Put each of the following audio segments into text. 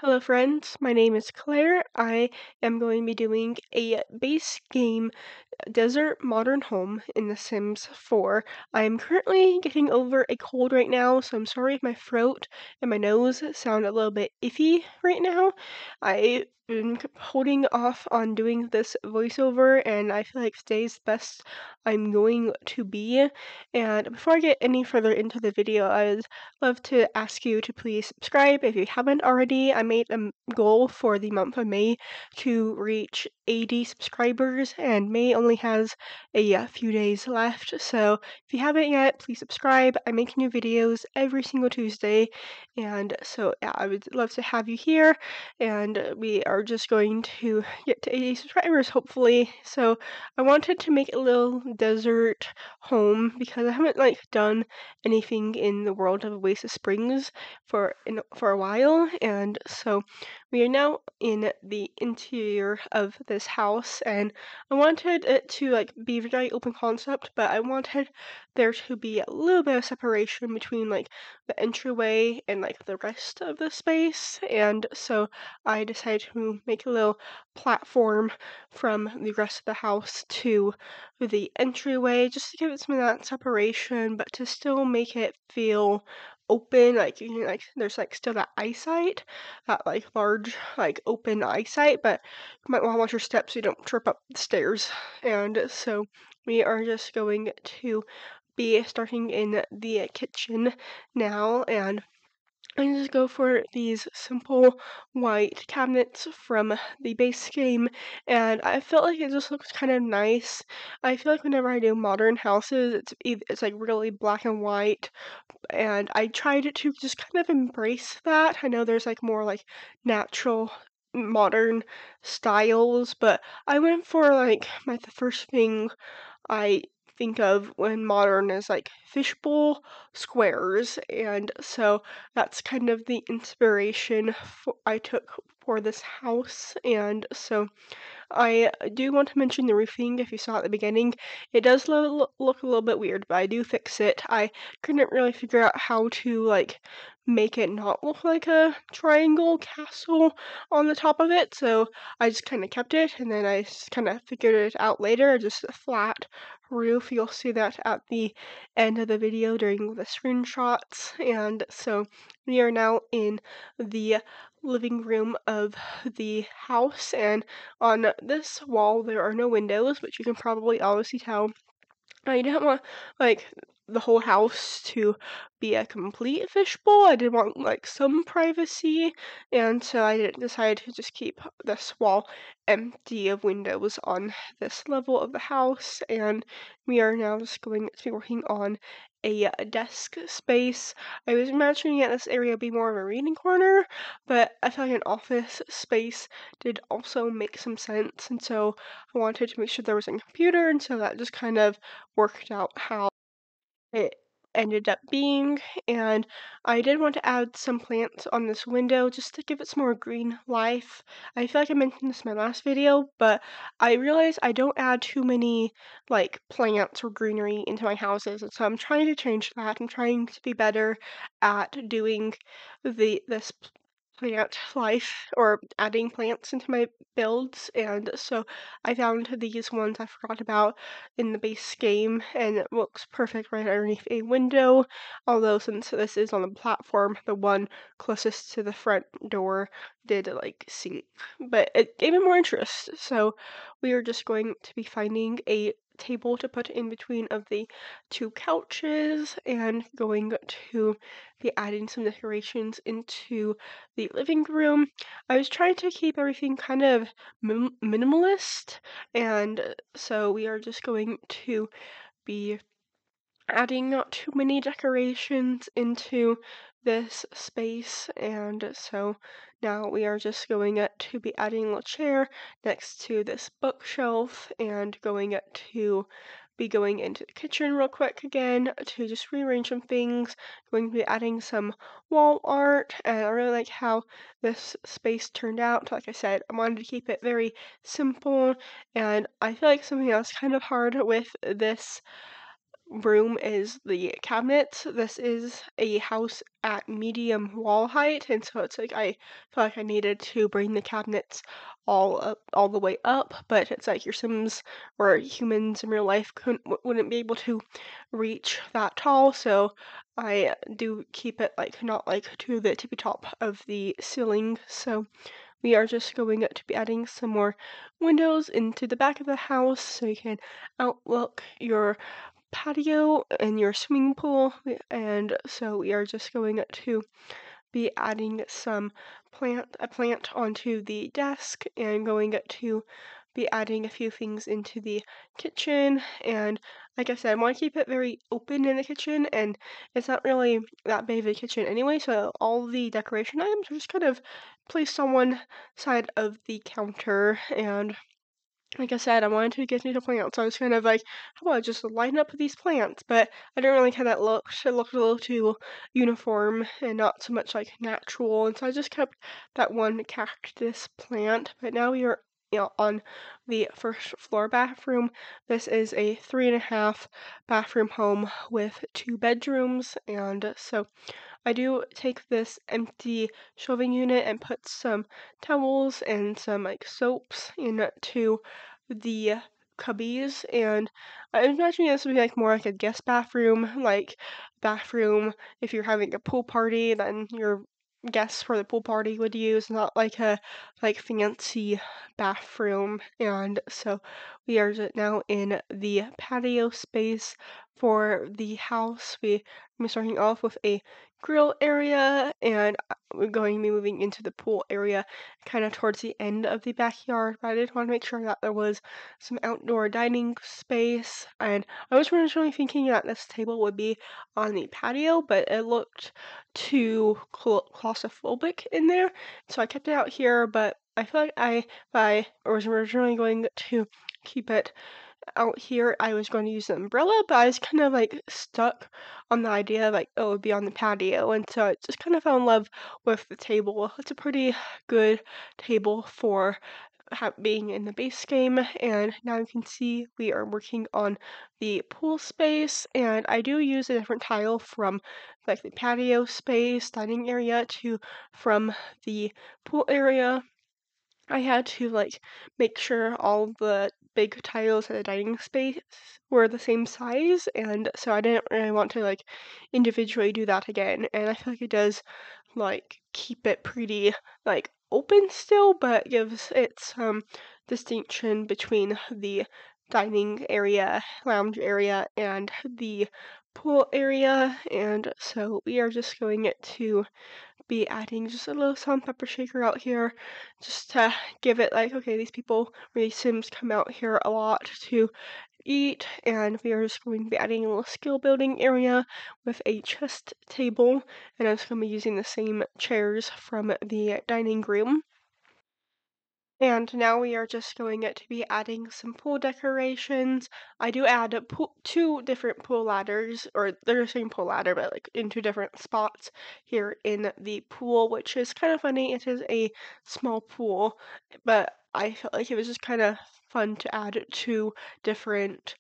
Hello friends, my name is Claire. I am going to be doing a base game desert modern home in The Sims 4. I'm currently getting over a cold right now, so I'm sorry if my throat and my nose sound a little bit iffy right now. I've been holding off on doing this voiceover, and I feel like today's the best I'm going to be. And before I get any further into the video, I'd love to ask you to please subscribe if you haven't already. I made a goal for the month of May to reach 80 subscribers, and May only has a few days left. So if you haven't yet, please subscribe. I make new videos every single Tuesday, and so yeah, I would love to have you here. And we are just going to get to 80 subscribers, hopefully. So I wanted to make a little desert home because I haven't done anything in the world of Oasis Springs for a while, and so we are now in the interior of this house, and I wanted it to be very open concept, but I wanted there to be a little bit of separation between the entryway and the rest of the space, and so I decided to make a little platform from the rest of the house to the entryway just to give it some of that separation, but to still make it feel open, there's still that eyesight, that large open eyesight, but you might want to watch your steps so you don't trip up the stairs. And so we are just going to be starting in the kitchen now, and I just go for these simple white cabinets from the base game, and I felt like it just looks kind of nice. I feel like whenever I do modern houses, it's really black and white, and I tried to just kind of embrace that. I know there's more natural modern styles, but I went for the first thing I think of when modern is fishbowl squares, and so that's kind of the inspiration I took for this house. And so I do want to mention the roofing. If you saw at the beginning, it does look a little bit weird, but I do fix it. I couldn't really figure out how to make it not look like a triangle castle on the top of it, so I just kind of kept it, and then I just kind of figured it out later, just a flat roof. You'll see that at the end of the video during the screenshots. And so we are now in the living room of the house, and on this wall there are no windows, but you can probably obviously tell I didn't want like the whole house to be a complete fishbowl. I did want some privacy, and so I decided to just keep this wall empty of windows on this level of the house. And we are now just going to be working on a desk space. I was imagining this area would be more of a reading corner, but I feel like an office space did also make some sense, and so I wanted to make sure there was a computer, and so that just kind of worked out how it ended up being. And I did want to add some plants on this window just to give it some more green life. I feel like I mentioned this in my last video, but I realized I don't add too many plants or greenery into my houses, and so I'm trying to change that. I'm trying to be better at doing this plant life or adding plants into my builds, and so I found these ones I forgot about in the base game, and it looks perfect right underneath a window, although since this is on the platform, the one closest to the front door did sink, but it gave it more interest. So we are just going to be finding a table to put in between of the two couches, and going to be adding some decorations into the living room. I was trying to keep everything kind of minimalist, and so we are just going to be adding not too many decorations into this space. And so now we are just going to be adding a chair next to this bookshelf, and going to be going into the kitchen real quick again to just rearrange some things. Going to be adding some wall art, and I really like how this space turned out. Like I said, I wanted to keep it very simple, and I feel like something else kind of hard with this room is the cabinets. This is a house at medium wall height, and so it's like I feel like I needed to bring the cabinets all the way up, but it's like your Sims or humans in real life wouldn't be able to reach that tall, so I do keep it like not like to the tippy top of the ceiling. So we are just going to be adding some more windows into the back of the house so you can outlook your patio and your swimming pool. And so we are just going to be adding a plant onto the desk and going to be adding a few things into the kitchen. And like I said, I want to keep it very open in the kitchen, and it's not really that big of a kitchen anyway, so all the decoration items are just kind of placed on one side of the counter. And like I said, I wanted to get into plants, so I was kind of like, how about I just line up these plants? But I didn't really how that looked. It looked a little too uniform and not so much like natural, and so I just kept that one cactus plant. But now we are on the first floor bathroom. This is a 3.5 bathroom home with 2 bedrooms, and so I do take this empty shelving unit and put some towels and some like soaps into the cubbies, and I imagine this would be like more like a guest bathroom, like bathroom if you're having a pool party, then your guests for the pool party would use, not like a like fancy bathroom. And so we are now in the patio space for the house. I'm starting off with a grill area, and we're going to be moving into the pool area kind of towards the end of the backyard. But I did want to make sure that there was some outdoor dining space. And I was originally thinking that this table would be on the patio, but it looked too claustrophobic in there, so I kept it out here. But I feel like I was originally going to keep it out here. I was going to use the umbrella, but I was kind of like stuck on the idea of like, oh, it would be on the patio, and so I just kind of fell in love with the table. It's a pretty good table for being in the base game. And now you can see we are working on the pool space, and I do use a different tile from like the patio space dining area to from the pool area. I had to like make sure all the big tiles at the dining space were the same size, and so I didn't really want to like individually do that again. And I feel like it does like keep it pretty like open still, but gives it some distinction between the dining area, lounge area, and the pool area. And so we are just going to be adding just a little salt and pepper shaker out here just to give it like, okay, these people or these Sims come out here a lot to eat. And we are just going to be adding a little skill building area with a chest table, and I'm just going to be using the same chairs from the dining room. And now we are just going to be adding some pool decorations. I do add two different pool ladders, or they're the same pool ladder, but like in two different spots here in the pool, which is kind of funny. It is a small pool, but I felt like it was just kind of fun to add two different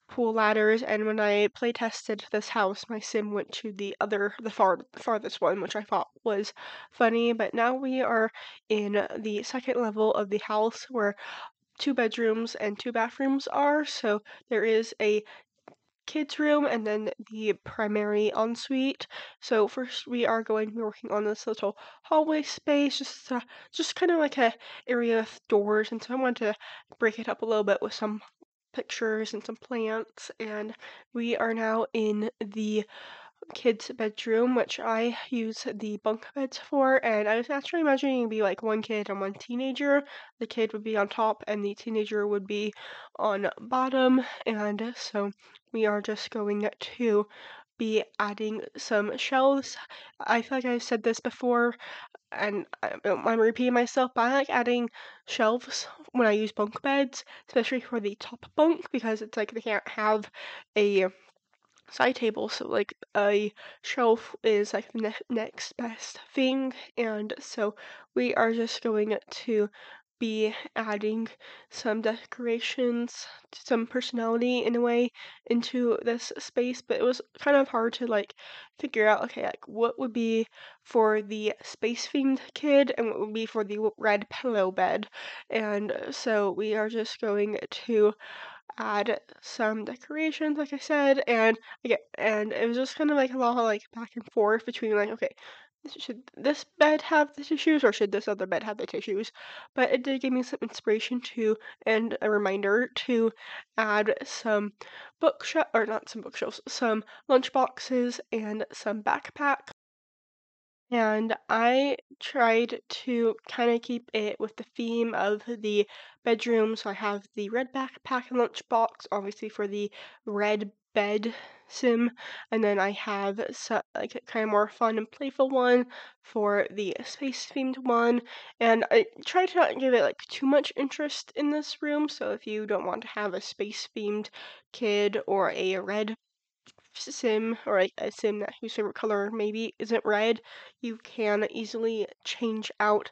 pool ladders. And when I play tested this house, my sim went to farthest one, which I thought was funny. But now we are in the second level of the house where 2 bedrooms and 2 bathrooms are. So there is a kids room and then the primary ensuite. So first we are going to be working on this little hallway space, just kind of like a area with doors, and so I want to break it up a little bit with some pictures and some plants. And we are now in the kids' bedroom, which I use the bunk beds for. And I was actually imagining it'd be like one kid and one teenager. The kid would be on top and the teenager would be on bottom. And so we are just going to be adding some shelves. I feel like I've said this before, and I'm repeating myself, but I like adding shelves when I use bunk beds, especially for the top bunk, because it's like they can't have a side table, so like a shelf is like the next best thing. And so we are just going to be adding some decorations, some personality in a way into this space, but it was kind of hard to like figure out, okay, like what would be for the space themed kid and what would be for the red pillow bed. And so we are just going to add some decorations, like I said, and it was just kind of like a lot of like back and forth between like, okay, should this bed have the tissues or should this other bed have the tissues? But it did give me some inspiration to and a reminder to add some bookshelf or not some bookshelves, some lunch boxes and some backpacks. And I tried to kind of keep it with the theme of the bedroom. So I have the red backpack and lunchbox, obviously for the red bed sim, and then I have like a kind of more fun and playful one for the space themed one. And I try to not give it like too much interest in this room. So if you don't want to have a space themed kid or a red sim or a sim that whose favorite color maybe isn't red, you can easily change out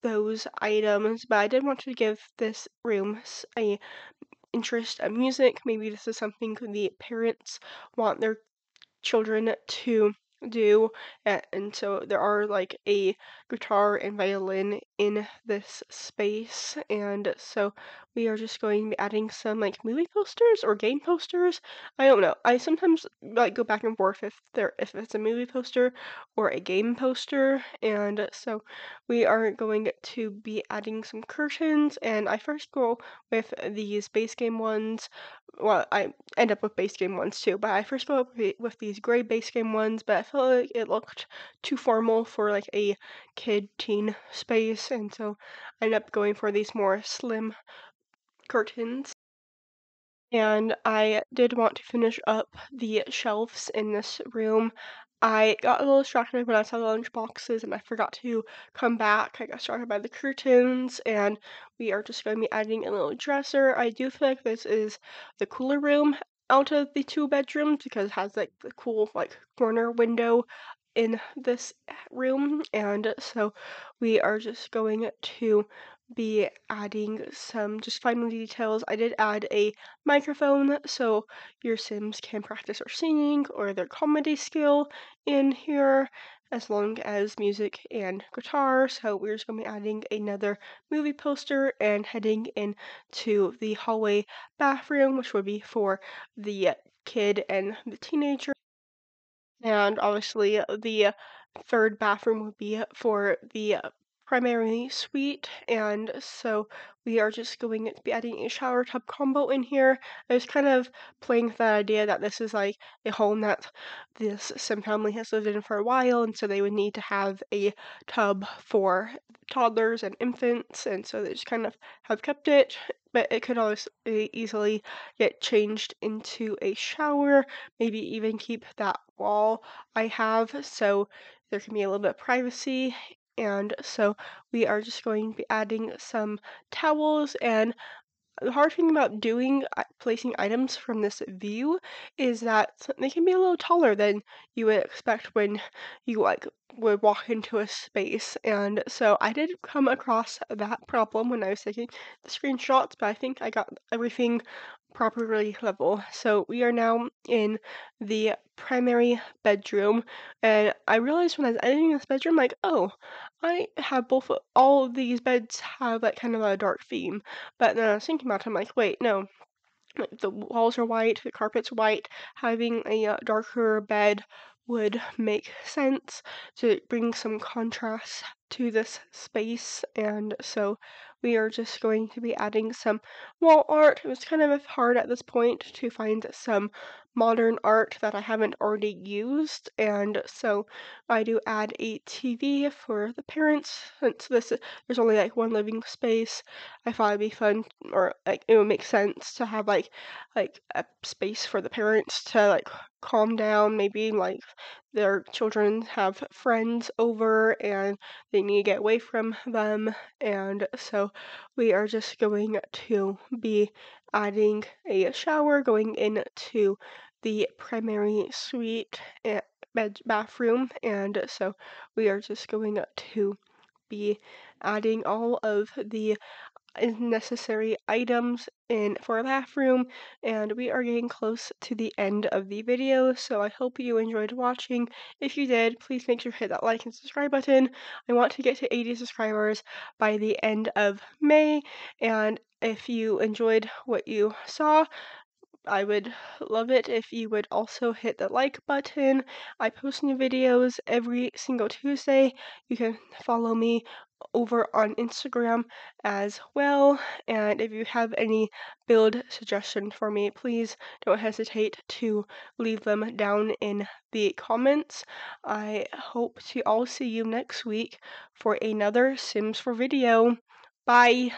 those items. But I did want to give this room a interest of music. Maybe this is something the parents want their children to do, and so there are like a guitar and violin in this space, and so we are just going to be adding some like movie posters or game posters. I don't know, I sometimes like go back and forth if it's a movie poster or a game poster. And so we are going to be adding some curtains, and I first go with these base game ones. Well, I end up with base game ones too, but I first go up with these gray base game ones, but I felt like it looked too formal for like a kid teen space, and so I ended up going for these more slim curtains. And I did want to finish up the shelves in this room. I got a little distracted when I saw the lunch boxes and I forgot to come back. I got distracted by the curtains, and we are just going to be adding a little dresser. I do feel like this is the cooler room out of the two bedrooms because it has like the cool like corner window in this room, and so we are just going to be adding some just final details. I did add a microphone so your Sims can practice their singing or their comedy skill in here, as long as music and guitar. So we're just going to be adding another movie poster and heading into the hallway bathroom, which would be for the kid and the teenager. And obviously, the third bathroom would be for the primary suite. And so we are just going to be adding a shower tub combo in here. I was kind of playing with that idea that this is like a home that this sim family has lived in for a while, and so they would need to have a tub for toddlers and infants, and so they just kind of have kept it. But it could always easily get changed into a shower, maybe even keep that wall I have so there can be a little bit of privacy. And so we are just going to be adding some towels. And the hard thing about doing placing items from this view is that they can be a little taller than you would expect when you like would walk into a space. And so I did come across that problem when I was taking the screenshots, but I think I got everything properly level. So we are now in the primary bedroom, and I realized when I was editing this bedroom, like, oh, I have all of these beds have like kind of a dark theme. But then I was thinking about it, I'm like, wait, no, like the walls are white, the carpet's white. Having a darker bed would make sense to bring some contrast to this space, and so we are just going to be adding some wall art. It was kind of hard at this point to find some modern art that I haven't already used, and so I do add a TV for the parents since there's only like one living space. I thought it'd be fun, or like it would make sense to have like a space for the parents to like calm down. Maybe like their children have friends over and they need to get away from them, and so we are just going to be adding a shower going into the primary suite and bathroom. And so we are just going to be adding all of the necessary items in for a bathroom, and we are getting close to the end of the video, so I hope you enjoyed watching. If you did, please make sure to hit that like and subscribe button. I want to get to 80 subscribers by the end of May, and if you enjoyed what you saw, I would love it if you would also hit the like button. I post new videos every single Tuesday. You can follow me over on Instagram as well. And if you have any build suggestions for me, please don't hesitate to leave them down in the comments. I hope to all see you next week for another Sims 4 video. Bye!